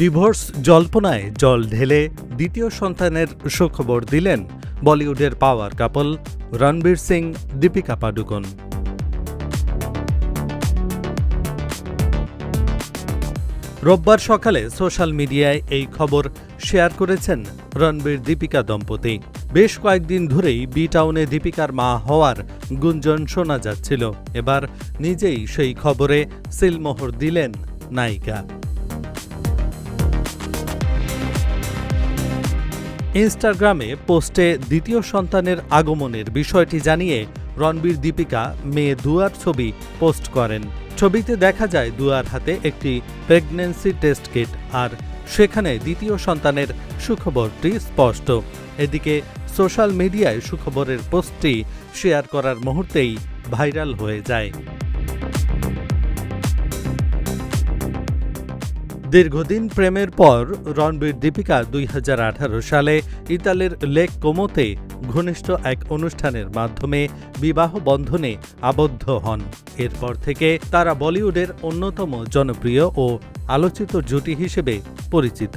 Divorce জল্পনায় জল ঢেলে দ্বিতীয় সন্তানের সুখবর দিলেন বলিউডের পাওয়ার কাপল রণবীর সিং দীপিকা পাডুকোন। রোববার সকালে সোশ্যাল মিডিয়ায় এই খবর শেয়ার করেছেন রণবীর দীপিকা দম্পতি। বেশ কয়েকদিন ধরেই বি টাউনে দীপিকার মা হওয়ার গুঞ্জন শোনা যাচ্ছিল। এবার নিজেই সেই খবরে সিলমোহর দিলেন নায়িকা। ইনস্টাগ্রামে পোস্টে দ্বিতীয় সন্তানের আগমনের বিষয়টি জানিয়ে রণবীর দীপিকা মেয়ে দুয়ার ছবি পোস্ট করেন। ছবিতে দেখা যায় দুয়ার হাতে একটি প্রেগন্যান্সি টেস্ট কিট, আর সেখানে দ্বিতীয় সন্তানের সুখবরটি স্পষ্ট। এদিকে সোশ্যাল মিডিয়ায় সুখবরের পোস্টটি শেয়ার করার মুহূর্তেই ভাইরাল হয়ে যায়। দীর্ঘদিন প্রেমের পর রণবীর দীপিকা 2018 সালে ইতালির লেক কোমোতে ঘনিষ্ঠ এক অনুষ্ঠানের মাধ্যমে বিবাহ বন্ধনে আবদ্ধ হন। এরপর থেকে তারা বলিউডের অন্যতম জনপ্রিয় ও আলোচিত জুটি হিসেবে পরিচিত।